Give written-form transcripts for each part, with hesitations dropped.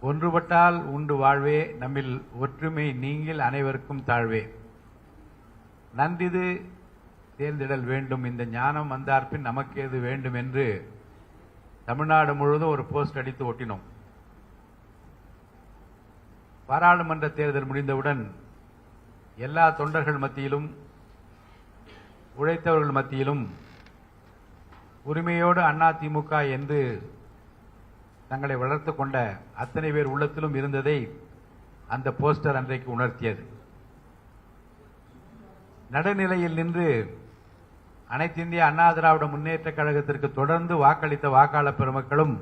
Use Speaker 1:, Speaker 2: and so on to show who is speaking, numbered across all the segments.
Speaker 1: ஒன்றுபட்டால் உண்டு வாழ்வே, நம்மில் ஒற்றுமை நீங்கில் அனைவருக்கும் தாழ்வே. நன்றிது தேர்ந்திடல் வேண்டும், இந்த ஞானம் வந்தார்பின் நமக்கு எது வேண்டும் என்று தமிழ்நாடு முழுவதும் ஒரு போஸ்ட் அடித்து ஒட்டினோம். பாராளுமன்ற தேர்தல் முடிந்தவுடன் எல்லா தொண்டர்கள் மத்தியிலும், உழைத்தவர்கள் மத்தியிலும் உரிமையோடு அதிமுக என்று தங்களை வளர்த்துக் கொண்ட அத்தனை பேர் உள்ளத்திலும் இருந்ததை அந்த போஸ்டர் அன்றைக்கு உணர்த்தியது. நடுநிலையில் நின்று அனைத்து இந்திய அண்ணா திராவிட முன்னேற்ற கழகத்திற்கு தொடர்ந்து வாக்களித்த வாக்காளர் பெருமக்களும்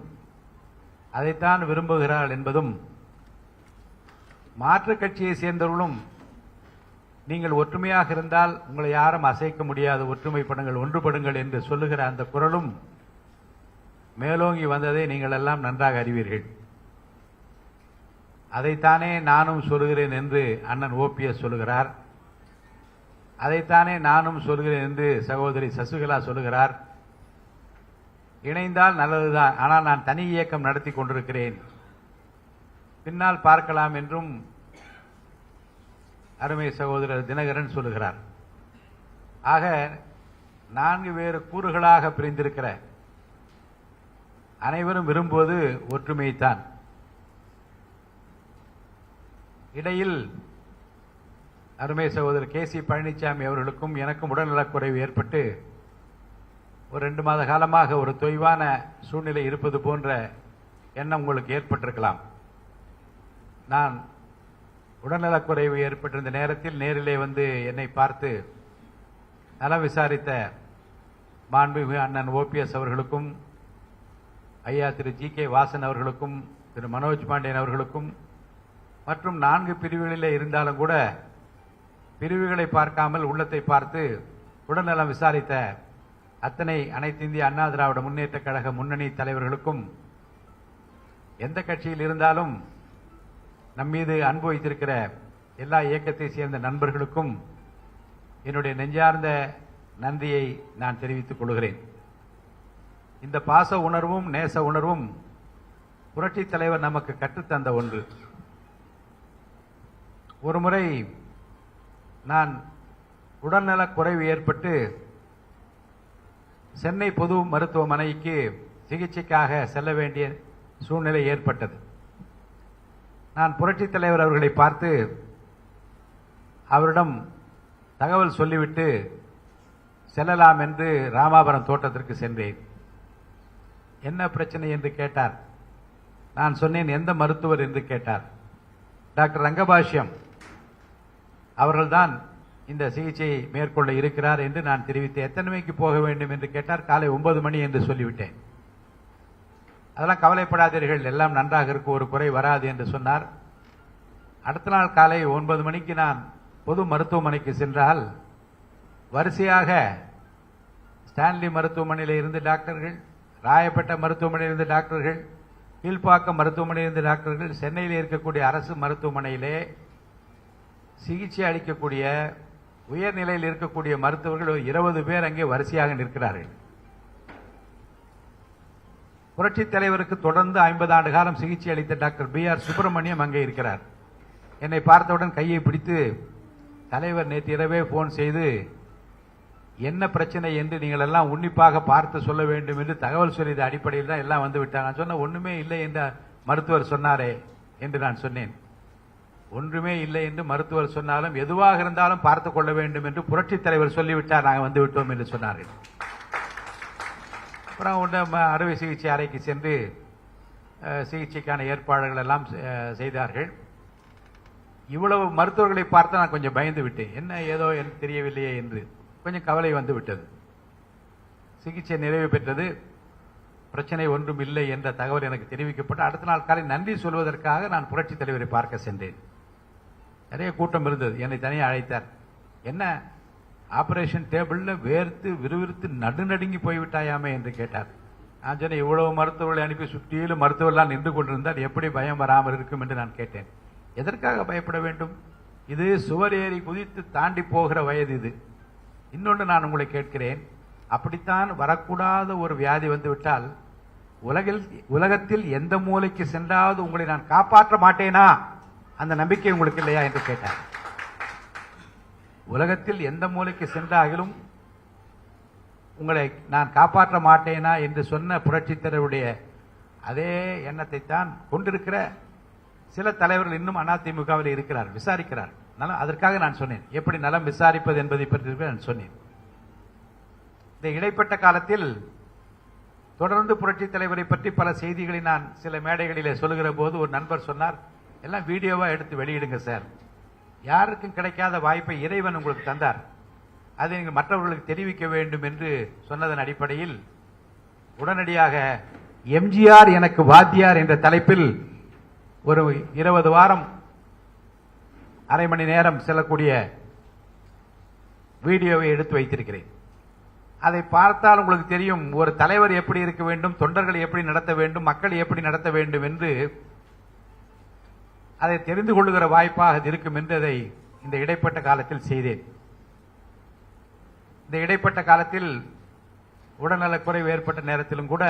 Speaker 1: அதைத்தான் விரும்புகிறார்கள் என்பதும், மாற்றுக் கட்சியை சேர்ந்தவர்களும் நீங்கள் ஒற்றுமையாக இருந்தால் உங்களை யாரும் அசைக்க முடியாது, ஒற்றுமைப்படுங்கள், ஒன்றுபடுங்கள் என்று சொல்லுகிற அந்த குரலும் மேலோங்கி வந்ததை நீங்கள் எல்லாம் நன்றாக அறிவீர்கள். அதைத்தானே நானும் சொல்லுகிறேன் என்று அண்ணன் ஓபிஎஸ் சொல்லுகிறார். அதைத்தானே நானும் சொல்கிறேன் என்று சகோதரி சசிகலா சொல்லுகிறார். இணைந்தால் நல்லதுதான், ஆனால் நான் தனி இயக்கம் நடத்தி கொண்டிருக்கிறேன், பின்னால் பார்க்கலாம் என்றும் அருமை சகோதரர் தினகரன் சொல்லுகிறார். ஆக 4 வேறு கூறுகளாக பிரிந்திருக்கிற அனைவரும் விரும்புவது ஒற்றுமையைத்தான். இடையில் அருமை சகோதரர் கே.சி. பழனிசாமி அவர்களுக்கும் எனக்கும் உடல்நலக்குறைவு ஏற்பட்டு ஒரு 2 மாத காலமாக ஒரு தொய்வான சூழ்நிலை இருப்பது போன்ற எண்ணம் உங்களுக்கு ஏற்பட்டிருக்கலாம். நான் உடல்நலக்குறைவு ஏற்பட்டிருந்த நேரத்தில் நேரிலே வந்து என்னை பார்த்து நலம் விசாரித்த மாண்புமிகு அண்ணன் ஓபிஎஸ் அவர்களுக்கும், ஐயா திரு ஜி.கே. வாசன் அவர்களுக்கும், திரு மனோஜ் பாண்டியன் அவர்களுக்கும், மற்றும் 4 பிரிவுகளிலே இருந்தாலும் கூட பிரிவுகளை பார்க்காமல் உள்ளத்தை பார்த்து உடல்நலம் விசாரித்த அத்தனை அனைத்து இந்திய அண்ணா திராவிட முன்னேற்ற கழக முன்னணி தலைவர்களுக்கும், எந்த கட்சியில் இருந்தாலும் நம்மீது அன்பு வைத்திருக்கிற எல்லா இயக்கத்தை சேர்ந்த நண்பர்களுக்கும் என்னுடைய நெஞ்சார்ந்த நன்றியை நான் தெரிவித்துக் கொள்கிறேன். இந்த பாச உணர்வும் நேச உணர்வும் புரட்சித் தலைவர் நமக்கு கற்றுத்தந்த ஒன்று. ஒருமுறை நான் உடல்நலக் குறைவு ஏற்பட்டு சென்னை பொது மருத்துவமனைக்கு சிகிச்சைக்காக செல்ல வேண்டிய சூழ்நிலை ஏற்பட்டது. நான் புரட்சித் தலைவர் அவர்களை பார்த்து அவரிடம் தகவல் சொல்லிவிட்டு செல்லலாம் என்று ராமாபுரம் தோட்டத்திற்கு சென்றேன். என்ன பிரச்சனை என்று கேட்டார். நான் சொன்னேன், எந்த மருத்துவர் என்று கேட்டார். டாக்டர் ரங்கபாஷ்யம் அவர்கள்தான் இந்த சிகிச்சையை மேற்கொள்ள இருக்கிறார் என்று நான் தெரிவித்தேன். எத்தனை மணிக்கு போக வேண்டும் என்று கேட்டார். காலை 9 மணி என்று சொல்லிவிட்டேன். அதெல்லாம் கவலைப்படாதீர்கள், எல்லாம் நன்றாக இருக்கும், ஒரு குறை வராது என்று சொன்னார். அடுத்த நாள் காலை 9 மணிக்கு நான் பொது மருத்துவமனைக்கு சென்றால் வரிசையாக ஸ்டான்லி மருத்துவமனையில் இருந்து டாக்டர்கள், ராயப்பேட்டை மருத்துவமனையில் இருந்து டாக்டர்கள், கீழ்ப்பாக்கம் மருத்துவமனையில் இருந்து டாக்டர்கள், சென்னையில் இருக்கக்கூடிய அரசு மருத்துவமனையிலே சிகிச்சை அளிக்கக்கூடிய உயர்நிலையில் இருக்கக்கூடிய மருத்துவர்கள் 20 பேர் அங்கே வரிசையாக நிற்கிறார்கள். புரட்சித் தலைவருக்கு தொடர்ந்து 50 ஆண்டு காலம் சிகிச்சை அளித்த டாக்டர் B.R. சுப்பிரமணியம் அங்கே இருக்கிறார். என்னை பார்த்தவுடன் கையை பிடித்து, தலைவர் நேற்று இரவே போன் செய்து என்ன பிரச்சனை என்று நீங்கள் எல்லாம் உன்னிப்பாக பார்த்து சொல்ல வேண்டும் என்று தகவல் சொல்லிய அடிப்படையில் தான் எல்லாம் வந்து விட்டாங்க. நான் சொன்ன ஒண்ணுமே இல்லை என்று மருத்துவர் சொன்னாரே என்று நான் சொன்னேன். ஒன்றுமே இல்லை என்று மருத்துவர் சொன்னாலும் எதுவாக இருந்தாலும் பார்த்துக் கொள்ள வேண்டும் என்று புரட்சித் தலைவர் சொல்லிவிட்டார், நாங்கள் வந்து விட்டோம் என்று சொன்னார்கள். அப்புறம் அறுவை சிகிச்சை அறைக்கு சென்று சிகிச்சைக்கான ஏற்பாடுகள் எல்லாம் செய்தார்கள். இவ்வளவு மருத்துவர்களை பார்த்து நான் கொஞ்சம் பயந்து விட்டேன். என்ன ஏதோ எனக்கு தெரியவில்லையே என்று கொஞ்சம் கவலை வந்து விட்டது. சிகிச்சை நிறைவு பெற்றது, பிரச்சனை ஒன்றும் இல்லை என்ற தகவல் எனக்கு தெரிவிக்கப்பட்டு அடுத்த நாள் காலை நன்றி சொல்வதற்காக நான் புரட்சித் தலைவரை பார்க்க சென்றேன். நிறைய கூட்டம் இருந்தது. என்னை தனியாக அழைத்தார். என்ன ஆபரேஷன் டேபிள்ல வேர்த்து விறுவிறுத்து நடுநடுங்கி போய்விட்டாயாமே என்று கேட்டார். நான் சொன்னேன், இவ்வளவு மருத்துவர்களை அனுப்பி சுற்றிலும் மருத்துவர்களால் நின்று கொண்டிருந்தால் எப்படி பயம் வராமல் இருக்கும் என்று நான் கேட்டேன். எதற்காக பயப்பட வேண்டும்? இது சுவர் ஏறி குதித்து தாண்டி போகிற வயது இது. இன்னொன்று நான் உங்களை கேட்கிறேன், அப்படித்தான் வரக்கூடாத ஒரு வியாதி வந்துவிட்டால் உலகத்தில் எந்த மூலைக்கு சென்றாவது உங்களை நான் காப்பாற்ற மாட்டேனா, அந்த நம்பிக்கை உங்களுக்கு இல்லையா என்று கேட்டார். உலகத்தில் எந்த மூலைக்கு சென்றாலும் உங்களை நான் காப்பாற்ற மாட்டேனா என்று சொன்ன புரட்சித் தலைவருடைய அதே எண்ணத்தை தான் கொண்டிருக்கிற சில தலைவர்கள் இன்னும் அதிமுகவில் இருக்கிறார், விசாரிக்கிறார். அதற்காக நான் சொன்னேன், எப்படி நலம் விசாரிப்பது என்பதை பற்றி நான் சொன்னேன். இந்த இடைப்பட்ட காலத்தில் தொடர்ந்து புரட்சித் தலைவரை பற்றி பல செய்திகளை நான் சில மேடைகளிலே சொல்லுகிற போது ஒரு நண்பர் சொன்னார், எல்லாம் வீடியோவா எடுத்து வெளியிடுங்க சார், யாருக்கும் கிடைக்காத வாய்ப்பை இறைவன் உங்களுக்கு தந்தார், அதை நீங்கள் மற்றவர்களுக்கு தெரிவிக்க வேண்டும் என்று சொன்னதன் அடிப்படையில் உடனடியாக எம்ஜிஆர் எனக்கு வாத்தியார் என்ற தலைப்பில் ஒரு 20 வாரம் அரை மணி நேரம் செல்லக்கூடிய வீடியோவை எடுத்து வைத்திருக்கிறேன். அதை பார்த்தால் உங்களுக்கு தெரியும் ஒரு தலைவர் எப்படி இருக்க வேண்டும், தொண்டர்கள் எப்படி நடத்த வேண்டும், மக்கள் எப்படி நடத்த வேண்டும் என்று அதை தெரிந்து கொள்ளுகிற வாய்ப்பாக இருக்கும் என்று அதை இந்த இடைப்பட்ட காலத்தில் செய்தேன். இந்த இடைப்பட்ட காலத்தில் உடல்நலக்குறைவு ஏற்பட்ட நேரத்திலும் கூட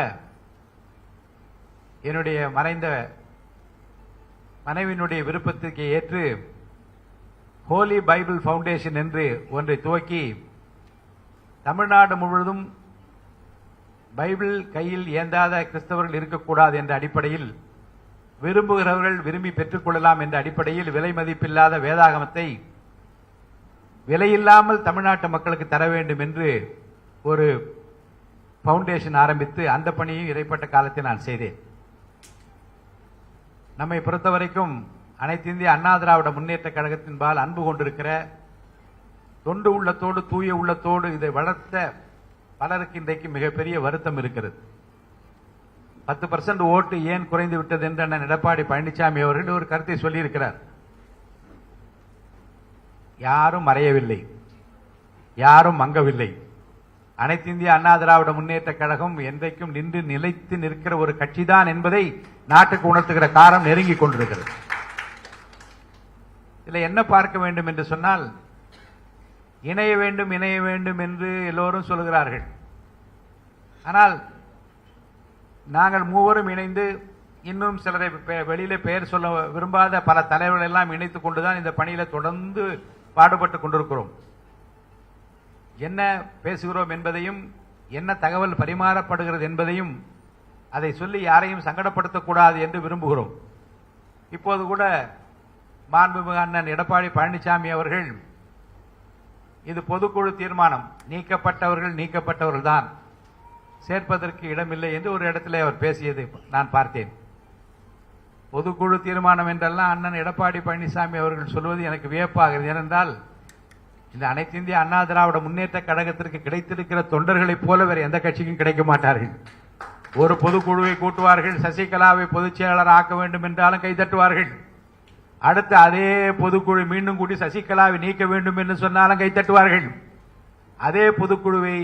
Speaker 1: என்னுடைய மறைந்த மனைவியினுடைய விருப்பத்திற்கு ஏற்று ஹோலி பைபிள் ஃபவுண்டேஷன் என்று ஒன்றை துவக்கி தமிழ்நாடு முழுவதும் பைபிள் கையில் ஏந்தாத கிறிஸ்தவர்கள் இருக்கக்கூடாது என்ற அடிப்படையில் விரும்புகிறவர்கள் விரும்பி பெற்றுக்கொள்ளலாம் என்ற அடிப்படையில் விலை மதிப்பில்லாத வேதாகமத்தை விலையில்லாமல் தமிழ்நாட்டு மக்களுக்கு தர வேண்டும் என்று ஒரு ஃபவுண்டேஷன் ஆரம்பித்து அந்த பணியை இடைப்பட்ட காலத்தில் நான் செய்தேன். நம்மை பொறுத்தவரைக்கும் அனைத்து இந்திய அண்ணா திராவிட முன்னேற்ற கழகத்தின்பால் அன்பு கொண்டிருக்கிற தொண்டு உள்ளத்தோடு தூய உள்ளத்தோடு இதை வளர்த்த பலருக்கு இன்றைக்கு மிகப்பெரிய வருத்தம் இருக்கிறது. 10% ஓட்டு ஏன் குறைந்து விட்டது என்று அண்ணன் எடப்பாடி பழனிசாமி அவர்கள் ஒரு கருத்தை சொல்லியிருக்கிறார். யாரும் மறையவில்லை, யாரும் மங்கவில்லை. அனைத்து இந்திய அண்ணா திராவிட முன்னேற்ற கழகம் என்றைக்கும் நின்று நிலைத்து நிற்கிற ஒரு கட்சிதான் என்பதை நாட்டுக்கு உணர்த்துகிற காலம் நெருங்கிக் கொண்டிருக்கிறது. இதில் என்ன பார்க்க வேண்டும் என்று சொன்னால், இணைய வேண்டும் இணைய வேண்டும் என்று எல்லோரும் சொல்கிறார்கள். ஆனால் நாங்கள் மூவரும் இணைந்து இன்னும் சிலரை வெளியில பெயர் சொல்ல விரும்பாத பல தலைவர்கள் எல்லாம் இணைத்துக் கொண்டுதான் இந்த பணியில தொடர்ந்து பாடுபட்டுக் கொண்டிருக்கிறோம். என்ன பேசுகிறோம் என்பதையும் என்ன தகவல் பரிமாறப்படுகிறது என்பதையும் அதை சொல்லி யாரையும் சங்கடப்படுத்தக்கூடாது என்று விரும்புகிறோம். இப்போது கூட மாண்புமிகு அண்ணன் எடப்பாடி பழனிசாமி அவர்கள் இது பொதுக்குழு தீர்மானம், நீக்கப்பட்டவர்கள் நீக்கப்பட்டவர்கள் தான், சேர்ப்பதற்கு இடமில்லை என்று ஒரு இடத்துல அவர் பேசியது நான் பார்த்தேன். பொதுக்குழு தீர்மானம் என்றெல்லாம் அண்ணன் எடப்பாடி பழனிசாமி அவர்கள் சொல்வது எனக்கு வியப்பாகிறது. ஏனென்றால் இந்த அனைத்து இந்திய அண்ணா திராவிட முன்னேற்ற கழகத்திற்கு கிடைத்திருக்கிற தொண்டர்களைப் போல வேறு எந்த கட்சிக்கும் கிடைக்க மாட்டார்கள். ஒரு பொதுக்குழுவை கூட்டுவார்கள், சசிகலாவை பொதுச் செயலாளர் ஆக்க வேண்டும் என்றாலும் கைதட்டுவார்கள். அடுத்து அதே பொதுக்குழு மீண்டும் கூட்டி சசிகலாவை நீக்க வேண்டும் என்று சொன்னாலும் கைதட்டுவார்கள். அதே பொதுக்குழுவை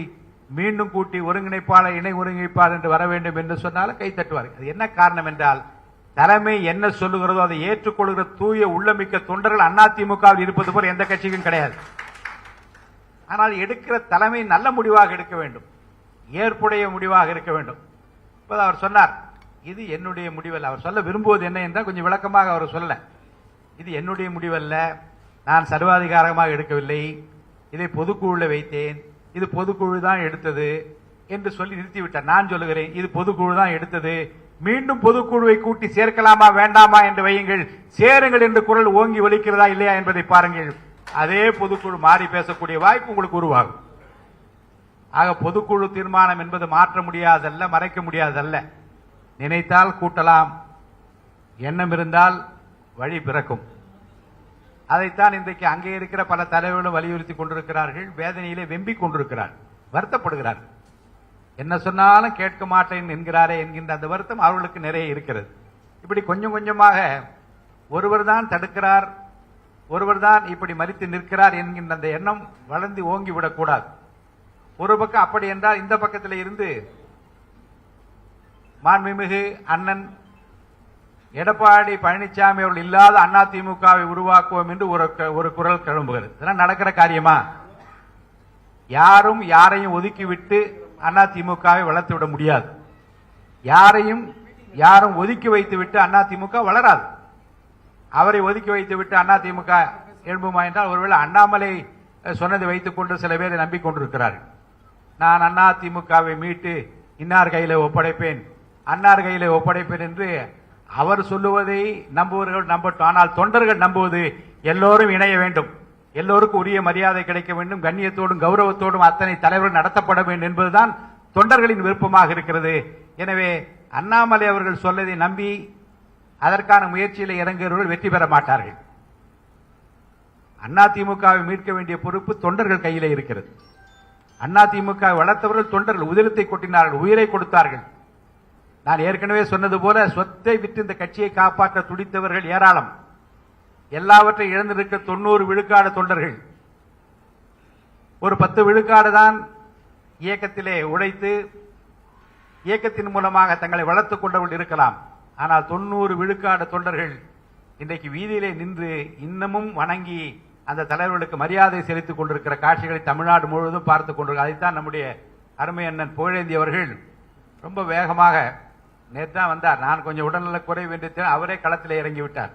Speaker 1: மீண்டும் கூட்டி ஒருங்கிணைப்பாளர் இணை ஒருங்கிணைப்பாளர் என்று வர வேண்டும் என்று சொன்னாலும் கைதட்டுவார்கள். அது என்ன காரணம் என்றால், தலைமை என்ன சொல்லுகிறதோ அதை ஏற்றுக்கொள்கிற தூய உள்ளமிக்க தொண்டர்கள் அதிமுகவில் இருப்பது போல எந்த கட்சிக்கும் கிடையாது. ஆனால் எடுக்கிற தலைமை நல்ல முடிவாக எடுக்க வேண்டும், ஏற்புடைய முடிவாக இருக்க வேண்டும். இப்போது அவர் சொன்னார், இது என்னுடைய முடிவல்ல. அவர் சொல்ல விரும்புவது என்ன என்றால் கொஞ்சம் விளக்கமாக அவர் சொல்ல, இது என்னுடைய முடிவல்ல, நான் சர்வாதிகாரமாக எடுக்கவில்லை, இதை பொதுக்குழுவில் வைத்தேன், இது பொதுக்குழு தான் எடுத்தது என்று சொல்லி நிறுத்திவிட்டார். நான் சொல்லுகிறேன், இது பொதுக்குழு தான் எடுத்தது, மீண்டும் பொதுக்குழுவை கூட்டி சேர்க்கலாமா வேண்டாமா என்று வையுங்கள், சேருங்கள் என்று குரல் ஓங்கி ஒலிக்கிறதா இல்லையா என்பதை பாருங்கள். அதே பொதுக்குழு மாறி பேசக்கூடிய வாய்ப்பு உங்களுக்கு உருவாகும். ஆக பொதுக்குழு தீர்மானம் என்பது மாற்ற முடியாதல்ல, மறைக்க முடியாதல்ல. நினைத்தால் கூட்டலாம், எண்ணம் இருந்தால் வழி பிறக்கும். அதைத்தான் இன்றைக்கு அங்கே இருக்கிற பல தலைவர்களும் வலியுறுத்தி கொண்டிருக்கிறார்கள். வேதனையிலே வெம்பிக் கொண்டிருக்கிறார்கள், வருத்தப்படுகிறார்கள். என்ன சொன்னாலும் கேட்க மாட்டேன் என்கிறாரே என்கின்ற அந்த வருத்தம் அவர்களுக்கு நிறைய இருக்கிறது. இப்படி கொஞ்சம் கொஞ்சமாக ஒருவர் தான் தடுக்கிறார், ஒருவர் தான் இப்படி மறித்து நிற்கிறார் என்கின்ற அந்த எண்ணம் வளர்ந்து ஓங்கி விடக்கூடாது. ஒரு பக்கம் அப்படி என்றால் இந்த பக்கத்தில் இருந்து மாண்புமிகு அண்ணன் எடப்பாடி பழனிசாமி அவர்கள் இல்லாத அதிமுகவை உருவாக்குவோம் என்று ஒரு குரல் கிளம்புகிறது. இதெல்லாம் நடக்கிற காரியமா? யாரும் யாரையும் ஒதுக்கிவிட்டு அதிமுகவை வளர்த்து விட முடியாது. யாரும் ஒதுக்கி வைத்துவிட்டு அதிமுக வளராது. அவரை ஒதுக்கி வைத்துவிட்டு அதிமுக எழும்புமா என்றால் ஒருவேளை அண்ணாமலை சொன்னதை வைத்துக் கொண்டு சில பேரை நம்பிக்கொண்டிருக்கிறார்கள். நான் அதிமுகவை மீட்டு இன்னார் கையில ஒப்படைப்பேன், அன்னார் கையில ஒப்படைப்பேன் என்று அவர் சொல்லுவதை நம்புவர்கள் நம்பட்டும். ஆனால் தொண்டர்கள் நம்புவது எல்லோரும் இணைய வேண்டும், எல்லோருக்கும் உரிய மரியாதை கிடைக்க வேண்டும், கண்ணியத்தோடும் கௌரவத்தோடும் அத்தனை தலைவர்கள் நடத்தப்பட வேண்டும் என்பதுதான் தொண்டர்களின் விருப்பமாக இருக்கிறது. எனவே அண்ணாமலை அவர்கள் சொல்லதை நம்பி அதற்கான முயற்சியில் இறங்குகிறவர்கள் வெற்றி பெற மாட்டார்கள். அதிமுகவை மீட்க வேண்டிய பொறுப்பு தொண்டர்கள் கையிலே இருக்கிறது. அதிமுக வளர்த்தவர்கள் தொண்டர்கள் உதிரத்தை கொட்டினார்கள், உயிரை கொடுத்தார்கள். நான் ஏற்கனவே சொன்னது போல சொத்தை விட்டு இந்த கட்சியை காப்பாற்ற துடித்தவர்கள் ஏராளம். எல்லாவற்றையும் இழந்திருக்க 90 விழுக்காடு தொண்டர்கள், ஒரு 10 விழுக்காடு தான் இயக்கத்திலே உழைத்து இயக்கத்தின் மூலமாக தங்களை வளர்த்துக் கொண்டவர்கள் இருக்கலாம். ஆனால் 90 விழுக்காடு தொண்டர்கள் இன்றைக்கு வீதியிலே நின்று இன்னமும் வணங்கி அந்த தலைவர்களுக்கு மரியாதை செலுத்திக் கொண்டிருக்கிற காட்சிகளை தமிழ்நாடு முழுவதும் பார்த்துக் கொண்டிருக்கிறார். அதைத்தான் நம்முடைய அருமை அண்ணன் புகழேந்தி அவர்கள் ரொம்ப வேகமாக நேற்று வந்தார். நான் கொஞ்சம் உடல்நலக் குறைவு என்று அவரே களத்தில் இறங்கிவிட்டார்.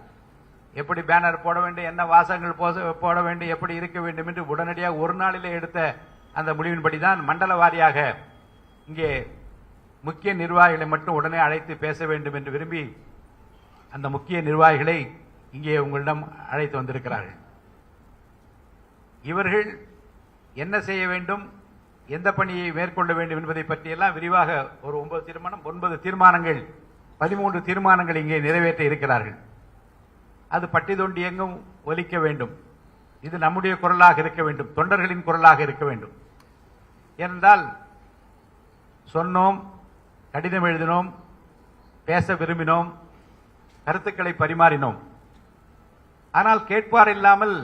Speaker 1: எப்படி பேனர் போட வேண்டும், என்ன வாசகங்கள் போட வேண்டும், எப்படி இருக்க வேண்டும் என்று உடனடியாக ஒரு நாளிலே எடுத்த அந்த முடிவின்படி தான் மண்டல வாரியாக இங்கே முக்கிய நிர்வாகிகளை மட்டும் உடனே அழைத்து பேச வேண்டும் என்று விரும்பி அந்த முக்கிய நிர்வாகிகளை இங்கே உங்களிடம் அழைத்து வந்திருக்கிறார்கள். இவர்கள் என்ன செய்ய வேண்டும், எந்த பணியை மேற்கொள்ள வேண்டும் என்பதை பற்றியெல்லாம் விரிவாக ஒரு 9 தீர்மானங்கள் 13 தீர்மானங்கள் இங்கே நிறைவேற்ற இருக்கிறார்கள். அது பட்டி தொண்டி எங்கும் ஒலிக்க வேண்டும். இது நம்முடைய குரலாக இருக்க வேண்டும், தொண்டர்களின் குரலாக இருக்க வேண்டும். ஏனென்றால் சொன்னோம், கடிதம் எழுதினோம், பேச விரும்பினோம், கருத்துக்களை பரிமாறினோம். ஆனால் கேட்பார் இல்லாமல்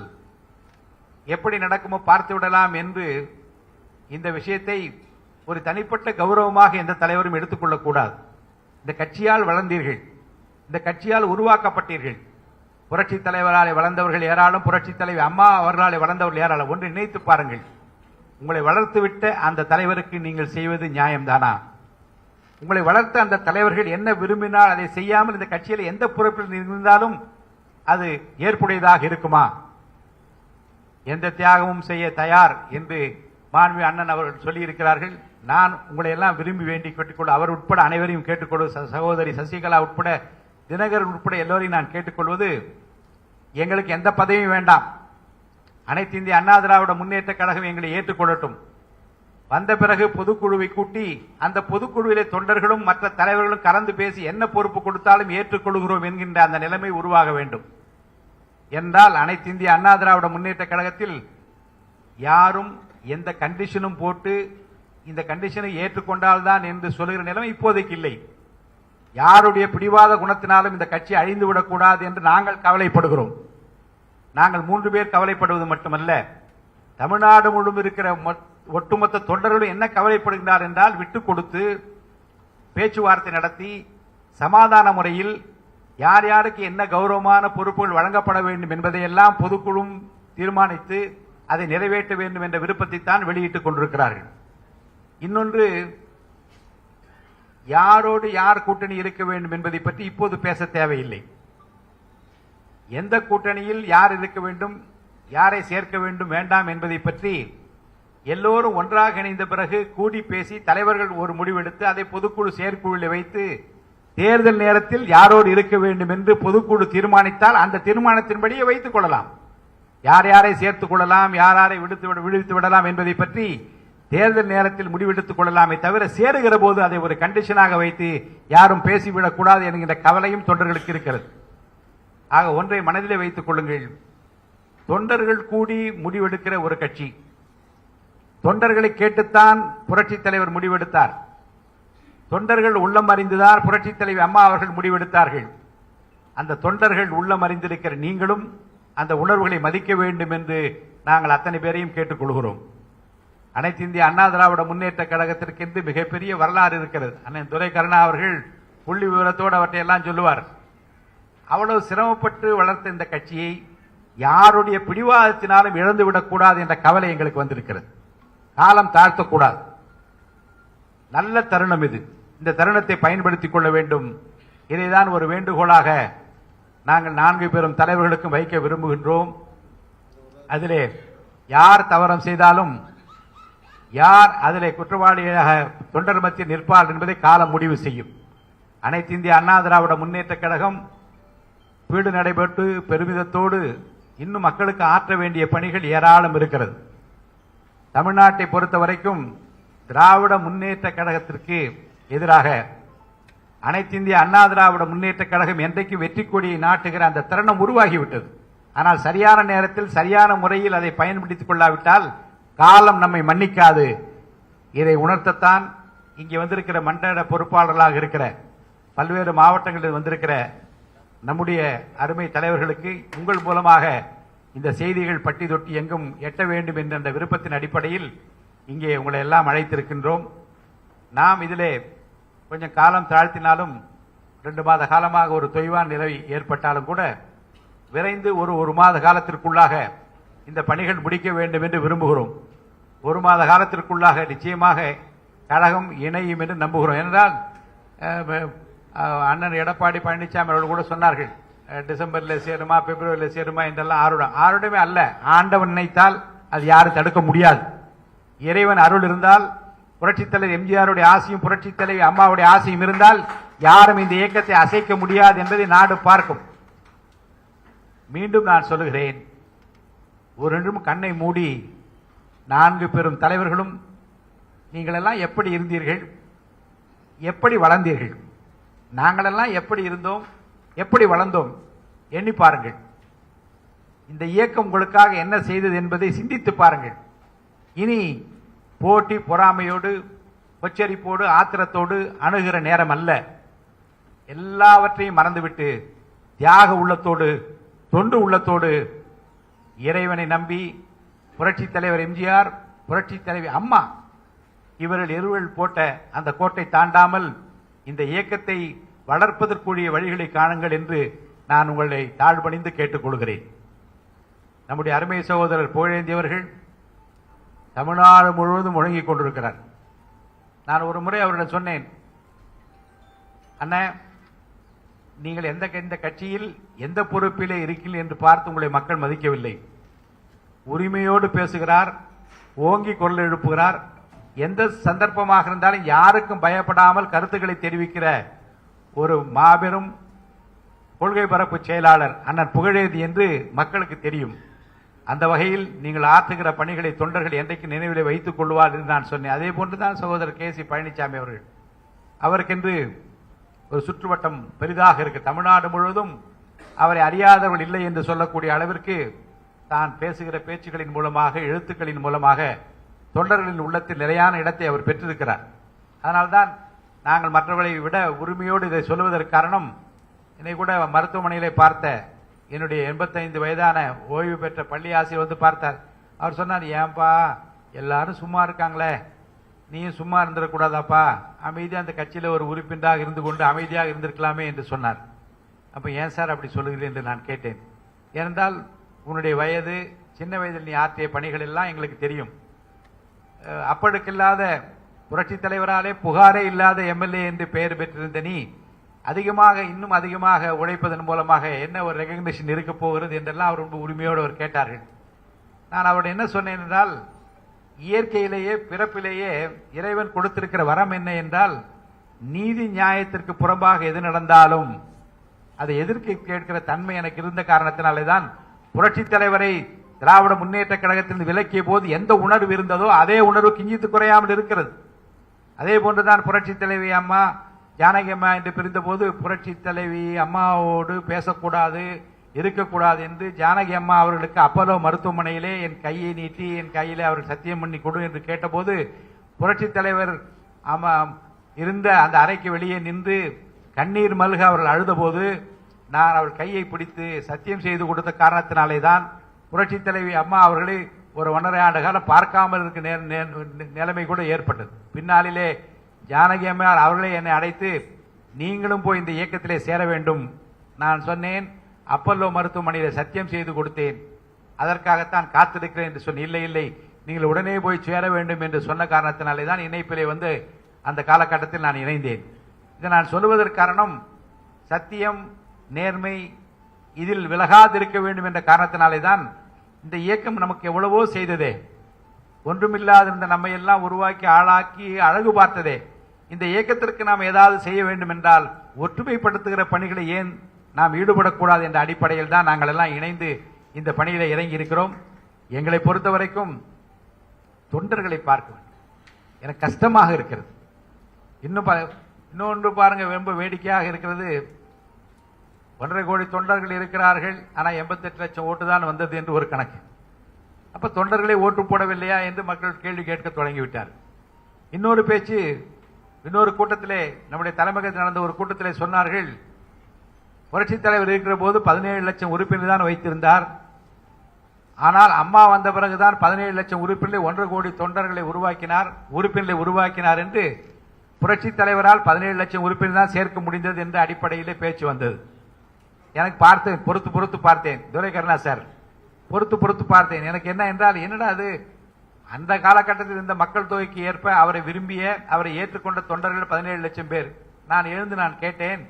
Speaker 1: எப்படி நடக்குமோ பார்த்து விடலாம் என்று இந்த விஷயத்தை ஒரு தனிப்பட்ட கௌரவமாக எந்த தலைவரும் எடுத்துக்கொள்ளக்கூடாது. இந்த கட்சியால் வளர்ந்தீர்கள், இந்த கட்சியால் உருவாக்கப்பட்டீர்கள். புரட்சி தலைவராலே வளர்ந்தவர்கள் ஏராளம், புரட்சி தலைவர் அம்மா அவர்களாலே வளர்ந்தவர்கள் ஏராளம். ஒன்று நினைத்து பாருங்கள், உங்களை வளர்த்துவிட்ட அந்த தலைவருக்கு நீங்கள் செய்வது நியாயம்தானா? உங்களை வளர்த்த அந்த தலைவர்கள் என்ன விரும்பினால் அதை செய்யாமல் இந்த கட்சியில் எந்த பொறுப்பில் இருந்தாலும் அது ஏற்புடையதாக இருக்குமா? எந்த தியாகமும் செய்ய தயார் என்று மாண்பு அண்ணன் அவர்கள் சொல்லியிருக்கிறார்கள். நான் உங்களை எல்லாம் விரும்பி வேண்டி கேட்டுக்கொள்ள, அவர் உட்பட அனைவரையும் கேட்டுக்கொள்வது, சகோதரி சசிகலா உட்பட, தினகரன் உட்பட எல்லோரையும் நான் கேட்டுக்கொள்வது, எங்களுக்கு எந்த பதவியும் வேண்டாம். அனைத்து இந்திய அண்ணா திராவிட முன்னேற்ற கழகம் எங்களை ஏற்றுக்கொள்ளட்டும். வந்த பிறகு பொதுக்குழுவை கூட்டி அந்த பொதுக்குழுவிலே தொண்டர்களும் மற்ற தலைவர்களும் கலந்து பேசி என்ன பொறுப்பு கொடுத்தாலும் ஏற்றுக்கொள்கிறோம் என்கின்ற அந்த நிலைமை உருவாக வேண்டும். என்றால் அனைத்து இந்திய அண்ணா திராவிட முன்னேற்ற கழகத்தில் யாரும் எந்த கண்டிஷனும் போட்டு இந்த கண்டிஷனை ஏற்றுக்கொண்டால்தான் என்று சொல்லுகிற நிலைமை இப்போதைக்கு இல்லை. யாருடைய பிடிவாத குணத்தினாலும் இந்த கட்சி அழிந்துவிடக்கூடாது என்று நாங்கள் கவலைப்படுகிறோம். நாங்கள் 3 பேர் கவலைப்படுவது மட்டுமல்ல, தமிழ்நாடு முழுவதும் இருக்கிற ஒட்டுமொத்த தொண்டர்களும் என்ன கவலைப்படுகிறார் என்றால், விட்டுக் கொடுத்து பேச்சுவார்த்தை நடத்தி சமாதான முறையில் யார் யாருக்கு என்ன கௌரவமான பொறுப்புகள் வழங்கப்பட வேண்டும் என்பதையெல்லாம் பொதுக்குழு தீர்மானித்து அதை நிறைவேற்ற வேண்டும் என்ற விருப்பத்தை தான் வெளியிட்டுக் கொண்டிருக்கிறார்கள். இன்னொன்று, யாரோடு யார் கூட்டணி இருக்க வேண்டும் என்பதை பற்றி இப்போது பேச தேவையில்லை. எந்த கூட்டணியில் யார் இருக்க வேண்டும், யாரை சேர்க்க வேண்டும் வேண்டாம் என்பதை பற்றி எல்லோரும் ஒன்றாக இணைந்த பிறகு கூடி பேசி தலைவர்கள் ஒரு முடிவெடுத்து அதை பொதுக்குழு செயற்குழுவில் வைத்து தேர்தல் நேரத்தில் யாரோடு இருக்க வேண்டும் என்று பொதுக்குழு தீர்மானித்தால் அந்த தீர்மானத்தின்படியே வைத்துக் கொள்ளலாம். யார் யாரை சேர்த்துக் கொள்ளலாம், யார் யாரை விடுவித்து விடலாம் என்பதை பற்றி தேர்தல் நேரத்தில் முடிவெடுத்துக் கொள்ளலாமே தவிர, சேருகிற போது அதை ஒரு கண்டிஷனாக வைத்து யாரும் பேசிவிடக் கூடாது என்கின்ற கவலையும் தொண்டர்களுக்கு இருக்கிறது. ஆக ஒன்றை மனதிலே வைத்துக் கொள்ளுங்கள், தொண்டர்கள் கூடி முடிவெடுக்கிற ஒரு கட்சி. தொண்டர்களை கேட்டுத்தான் புரட்சி தலைவர் முடிவெடுத்தார். தொண்டர்கள் உள்ளம் அறிந்துதான் புரட்சி தலைவர் அம்மா அவர்கள் முடிவெடுத்தார்கள். அந்த தொண்டர்கள் உள்ளம் அறிந்திருக்கிற நீங்களும் அந்த உணர்வுகளை மதிக்க வேண்டும் என்று நாங்கள் அத்தனை பேரையும் கேட்டுக்கொள்கிறோம். அனைத்து இந்திய அண்ணா திராவிட முன்னேற்ற கழகத்திற்கு மிகப்பெரிய வரலாறு இருக்கிறது. அண்ணன் துரை கருணா அவர்கள் புள்ளி விவரத்தோடு அவற்றை எல்லாம் சொல்லுவார். அவ்வளவு சிரமப்பட்டு வளர்த்த இந்த கட்சியை யாருடைய பிடிவாதத்தினாலும் இழந்துவிடக்கூடாது என்ற கவலை எங்களுக்கு வந்திருக்கிறது. காலம் தாழ்த்தக்கூடாது. நல்ல தருணம் இது. இந்த தருணத்தை பயன்படுத்திக் கொள்ள வேண்டும். இதைதான் ஒரு வேண்டுகோளாக நாங்கள் 4 பெரும் தலைவர்களுக்கும் வைக்க விரும்புகின்றோம். அதிலே யார் தவறம் செய்தாலும், யார் அதிலே குற்றவாளியாக தொண்டர் மத்தியில் நிற்பார் என்பதை காலம் முடிவு செய்யும். அனைத்து இந்திய அண்ணா திராவிட முன்னேற்ற கழகம் வீடு நடைபெற்று பெருமிதத்தோடு இன்னும் மக்களுக்கு ஆற்ற வேண்டிய பணிகள் ஏராளம் இருக்கிறது. தமிழ்நாட்டை பொறுத்த வரைக்கும் திராவிட முன்னேற்ற கழகத்திற்கு எதிராக அனைத்து இந்திய அண்ணா திராவிட முன்னேற்ற கழகம் என்றைக்கு வெற்றி கொடியை நாட்டுகிற அந்த தருணம் உருவாகிவிட்டது. ஆனால் சரியான நேரத்தில் சரியான முறையில் அதை பயன்படுத்திக் கொள்ளாவிட்டால் காலம் நம்மை மன்னிக்காது. இதை உணர்த்தத்தான் இங்கே வந்திருக்கிற மண்டல பொறுப்பாளர்களாக இருக்கிற பல்வேறு மாவட்டங்களில் வந்திருக்கிற நம்முடைய அருமை தலைவர்களுக்கு உங்கள் மூலமாக இந்த செய்திகள் பட்டி தொட்டி எங்கும் எட்ட வேண்டும் என்ற அந்த விருப்பத்தின் அடிப்படையில் இங்கே உங்களை எல்லாம் அழைத்திருக்கின்றோம். நாம் இதிலே கொஞ்சம் காலம் தாழ்த்தினாலும் 2 மாத காலமாக ஒரு தொய்வான நிலை ஏற்பட்டாலும் கூட விரைந்து ஒரு மாத காலத்திற்குள்ளாக இந்த பணிகள் முடிக்க வேண்டும் என்று விரும்புகிறோம். 1 மாத காலத்திற்குள்ளாக நிச்சயமாக கழகம் இணையும் என்று நம்புகிறோம். என்றால் அண்ணன் எடப்பாடி பழனிசாமி அவர்கள் கூட சொன்னார்கள், டிசம்பரில் சேருமா பிப்ரவரியில் சேருமா என்றெல்லாம் ஆருடமே அல்ல. ஆண்டவன் நினைத்தால் அது யாரும் தடுக்க முடியாது. இறைவன் அருள் இருந்தால், புரட்சித் தலைவர் எம்ஜிஆருடைய ஆசையும் புரட்சித் தலைவர் அம்மாவுடைய ஆசையும் இருந்தால் யாரும் இந்த இயக்கத்தை அசைக்க முடியாது என்பதை நாடு பார்க்கும். மீண்டும் நான் சொல்லுகிறேன், ஒரு நிமிடம் கண்ணை மூடி 4 பெரும் தலைவர்களும் நீங்கள் எல்லாம் எப்படி இருந்தீர்கள், எப்படி வளர்ந்தீர்கள், நாங்களெல்லாம் எப்படி இருந்தோம், எப்படி வளர்ந்தோம் எண்ணி பாருங்கள். இந்த இயக்கம் உங்களுக்காக என்ன செய்தது என்பதை சிந்தித்து பாருங்கள். இனி போட்டி பொறாமையோடு கொச்சரிப்போடு ஆத்திரத்தோடு அணுகிற நேரம் அல்ல. எல்லாவற்றையும் மறந்துவிட்டு தியாக உள்ளத்தோடு தொண்டு உள்ளத்தோடு இறைவனை நம்பி புரட்சித் தலைவர் எம்ஜிஆர் புரட்சித் தலைவி அம்மா இவர்கள் இருவர்கள் போட்ட அந்த கோட்டை தாண்டாமல் இந்த இயக்கத்தை வளர்ப்பதற்குரிய வழிகளை காணுங்கள் என்று நான் உங்களை தாழ்பணிந்து கேட்டுக்கொள்கிறேன். நம்முடைய அருமை சகோதரர் புகழேந்தி அவர்கள் தமிழ்நாடு முழுவதும் முழங்கிக் கொண்டிருக்கிறார். நான் ஒரு முறை அவரிடம் சொன்னேன், அண்ணா நீங்கள் எந்த கட்சியில் எந்த பொறுப்பிலே இருக்கீர்கள் என்று பார்த்து உங்களை மக்கள் மதிக்கவில்லை. உரிமையோடு பேசுகிறார், ஓங்கி குரல் எழுப்புகிறார். எந்த சந்தர்ப்பமாக இருந்தாலும் யாருக்கும் பயப்படாமல் கருத்துக்களை தெரிவிக்கிற ஒரு மாபெரும் கொள்கை பரப்பு செயலாளர் அண்ணன் புகழேந்தி என்று மக்களுக்கு தெரியும். அந்த வகையில் நீங்கள் ஆற்றுகிற பணிகளை தொண்டர்கள் என்றைக்கு நினைவிலே வைத்துக் கொள்வார் என்று நான் சொன்னேன். அதே போன்றுதான் சகோதரர் KC பழனிசாமி அவர்கள், அவருக்கென்று ஒரு சுற்றுவட்டம் பெரிதாக இருக்கு. தமிழ்நாடு முழுவதும் அவரை அறியாதவர்கள் இல்லை என்று சொல்லக்கூடிய அளவிற்கு தான் பேசுகிற பேச்சுகளின் மூலமாக எழுத்துக்களின் மூலமாக தொண்டர்களின் உள்ளத்தில் நிலையான இடத்தை அவர் பெற்றிருக்கிறார். அதனால்தான் நாங்கள் மற்றவர்களை விட உரிமையோடு இதை சொல்லுவதற்கு காரணம், என்னை கூட மருத்துவமனையிலே பார்த்த என்னுடைய 85 வயதான ஓய்வு பெற்ற பள்ளி ஆசிரியர் வந்து பார்த்தார். அவர் சொன்னார், ஏன்பா எல்லாரும் சும்மா இருக்காங்களே, நீயும் சும்மா இருந்துடக்கூடாதாப்பா, அமைதியாக அந்த கட்சியில் ஒரு உறுப்பினராக இருந்து கொண்டு அமைதியாக இருந்திருக்கலாமே என்று சொன்னார். அப்போ ஏன் சார் அப்படி சொல்லுகிறேன் என்று நான் கேட்டேன். ஏனென்றால் உன்னுடைய வயது, சின்ன வயதில் நீ ஆற்றிய பணிகள் எல்லாம் எங்களுக்கு தெரியும். அப்பழுக்கில்லாத புரட்சித் தலைவராலே புகாரே இல்லாத MLA என்று பெயர் பெற்றிருந்த நீ அதிகமாக இன்னும் அதிகமாக உழைப்பதன் மூலமாக என்ன ஒரு ரெகக்னிஷன் இருக்க போகிறது என்றெல்லாம் அவர் ரொம்ப உரிமையோடு அவர் கேட்டார்கள். நான் அவருடைய என்ன சொன்னேன் என்றால், இயற்கையிலேயே பிறப்பிலேயே இறைவன் கொடுத்திருக்கிற வரம் என்ன என்றால், நீதி நியாயத்திற்கு புறம்பாக எது நடந்தாலும் அதை எதிர்க்க கேட்கிற தன்மை எனக்கு இருந்த காரணத்தினாலே தான் புரட்சித் தலைவரை திராவிட முன்னேற்ற கழகத்திலிருந்து விலக்கிய போது எந்த உணர்வு இருந்ததோ அதே உணர்வு கிஞ்சித்து குறையாமல் இருக்கிறது. அதே போன்றுதான் புரட்சித் தலைவி அம்மா ஜானகி அம்மா என்று பிரிந்த போது புரட்சித் தலைவி அம்மாவோடு பேசக்கூடாது, இருக்கக்கூடாது என்று ஜானகி அம்மா அவர்களுக்கு அப்பலோ மருத்துவமனையிலே என் கையை நீட்டி என் கையிலே அவர்கள் சத்தியம் பண்ணி கொடு என்று கேட்டபோது புரட்சித் தலைவர் இருந்த அந்த அறைக்கு வெளியே நின்று கண்ணீர் மல்க அவர்கள் அழுதபோது நான் அவர் கையை பிடித்து சத்தியம் செய்து கொடுத்த காரணத்தினாலே தான் புரட்சித் தலைவி அம்மா அவர்களை ஒரு 1.5 ஆண்டு காலம் பார்க்காமல் இருக்க நிலைமை கூட ஏற்பட்டது. பின்னாளிலே ஜானகி அம்மையார் அவர்களே என்னை அழைத்து, நீங்களும் போய் இந்த இயக்கத்திலே சேர வேண்டும். நான் சொன்னேன், அப்பல்லோ மருத்துவமனையில் சத்தியம் செய்து கொடுத்தேன், அதற்காகத்தான் காத்திருக்கிறேன் என்று சொன்னேன். இல்லை இல்லை, நீங்கள் உடனே போய் சேர வேண்டும் என்று சொன்ன காரணத்தினாலே தான் இணைப்பிலே வந்து அந்த காலகட்டத்தில் நான் இணைந்தேன். இதை நான் சொல்லுவதற்கு காரணம் சத்தியம், நேர்மை இதில் விலகாதிருக்க வேண்டும் என்ற காரணத்தினாலே தான். இந்த இயக்கம் நமக்கு எவ்வளவோ செய்ததே, ஒன்றுமில்லாதிருந்த நம்மை எல்லாம் உருவாக்கி ஆளாக்கி அழகு பார்த்ததே. இந்த இயக்கத்திற்கு நாம் ஏதாவது செய்ய வேண்டும் என்றால் ஒற்றுமைப்படுத்துகிற பணிகளை ஏன் நாம் ஈடுபடக்கூடாது என்ற அடிப்படையில் தான் நாங்கள் எல்லாம் இணைந்து இந்த பணியில இறங்கி இருக்கிறோம். எங்களை பொறுத்தவரைக்கும் தொண்டர்களை பார்க்க வேண்டும். எனக்கு கஷ்டமாக இருக்கிறது. இன்னொன்று பாருங்க, ரொம்ப வேடிக்கையாக இருக்கிறது. 1.5 கோடி தொண்டர்கள் இருக்கிறார்கள், ஆனால் 88 லட்சம் ஓட்டு தான் வந்தது என்று ஒரு கணக்கு. அப்ப தொண்டர்களை ஓட்டு போடவில்லையா என்று மக்கள் கேள்வி கேட்க தொடங்கிவிட்டார். இன்னொரு பேச்சு, இன்னொரு கூட்டத்திலே, நம்முடைய தலைமையகத்தில் நடந்த ஒரு கூட்டத்திலே சொன்னார்கள், புரட்சித் தலைவர் இருக்கிற போது 17 லட்சம் உறுப்பினர் தான் வைத்திருந்தார். ஆனால் அம்மா வந்த பிறகுதான் 17 லட்சம் உறுப்பினர்களை 1.5 கோடி தொண்டர்களை உருவாக்கினார் என்று புரட்சித் தலைவரால் 17 லட்சம் உறுப்பினர் தான் சேர்க்க முடிந்தது என்ற அடிப்படையிலே பேச்சு வந்தது. எனக்கு பார்த்தேன், பொறுத்து பார்த்தேன், துரைகருணா சார் பொறுத்து பார்த்தேன். எனக்கு என்ன என்றால், என்னடா அது, அந்த காலகட்டத்தில் இருந்த மக்கள் தொகைக்கு ஏற்ப அவரை விரும்பிய, அவரை ஏற்றுக்கொண்ட தொண்டர்கள் 17 லட்சம் பேர். நான் கேட்டேன்,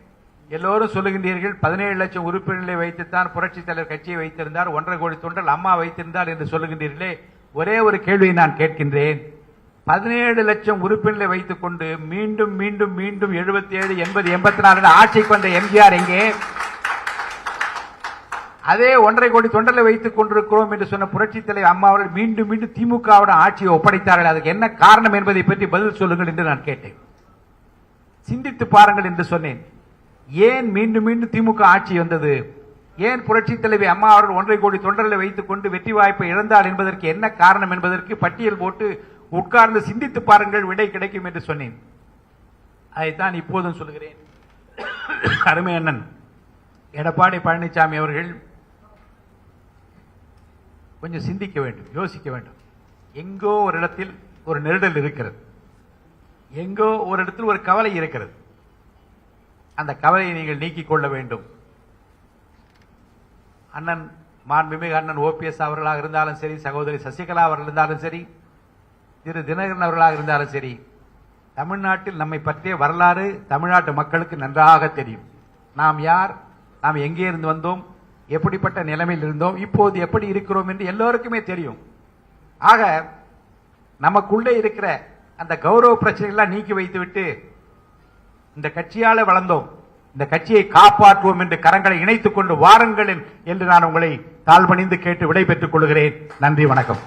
Speaker 1: எல்லோரும் சொல்லுகின்றீர்கள் 17 லட்சம் உறுப்பினர்களை வைத்துத்தான் புரட்சித் தலைவர் கட்சியை வைத்திருந்தார், 1.5 கோடி தொண்டர்கள் அம்மா வைத்திருந்தார் என்று சொல்லுகின்றீர்களே. ஒரே ஒரு கேள்வியை நான் கேட்கின்றேன், 17 லட்சம் உறுப்பினர்களை வைத்துக் கொண்டு மீண்டும் 77, 80, 84 ஆட்சி கொண்ட எம்ஜிஆர் எங்கே? அதே 1.5 கோடி தொண்டர்களை வைத்துக் கொண்டிருக்கிறோம் என்று சொன்ன புரட்சித் தலைவர் அம்மா அவர்கள் மீண்டும் திமுகவுடன் ஆட்சியை ஒப்படைத்தார்கள். அதுக்கு என்ன காரணம் என்பதை பற்றி பதில் சொல்லுங்கள் என்று நான் கேட்டேன். சிந்தித்து பாருங்கள் என்று சொன்னேன். ஏன் மீண்டும் திமுக ஆட்சி வந்தது? ஏன் புரட்சித் தலைவி அம்மா அவர்கள் 1.5 கோடி தொண்டர்களை வைத்துக் கொண்டு வெற்றி வாய்ப்பை இழந்தார் என்பதற்கு என்ன காரணம் என்பதற்கு பட்டியல் போட்டு உட்கார்ந்து சிந்தித்து பாருங்கள், விடை கிடைக்கும் என்று சொன்னேன். அதைத்தான் இப்போதும் சொல்கிறேன். அருமை அண்ணன் எடப்பாடி பழனிசாமி அவர்கள் கொஞ்சம் சிந்திக்க வேண்டும், யோசிக்க வேண்டும். எங்கோ ஒரு இடத்தில் ஒரு நெருடல் இருக்கிறது, எங்கோ ஒரு இடத்தில் ஒரு கவலை இருக்கிறது. அந்த கவலையை நீங்கள் நீக்கிக் கொள்ள வேண்டும். அண்ணன் மாண்புமிகு அண்ணன் ஓபிஎஸ் அவர்களாக இருந்தாலும் சரி, சகோதரி சசிகலா அவர்கள் இருந்தாலும் சரி, திரு தினகரன் அவர்களாக இருந்தாலும் சரி, தமிழ்நாட்டில் நம்மை பற்றிய வரலாறு தமிழ்நாட்டு மக்களுக்கு நன்றாக தெரியும். நாம் யார், நாம் எங்கே இருந்து வந்தோம், எப்படிப்பட்ட நிலைமையில் இருந்தோம், இப்போது எப்படி இருக்கிறோம் என்று எல்லோருக்குமே தெரியும். ஆக நமக்குள்ளே இருக்கிற அந்த கௌரவ பிரச்சனைகள்லாம் நீக்கி வைத்துவிட்டு, இந்த கட்சியால வளர்ந்தோம், இந்த கட்சியை காப்பாற்றுவோம் என்று கரங்களை இணைத்துக் கொண்டு வாருங்கள் என்று நான் உங்களை தாழ்பணிந்து கேட்டு விடை பெற்றுக் கொள்கிறேன். நன்றி, வணக்கம்.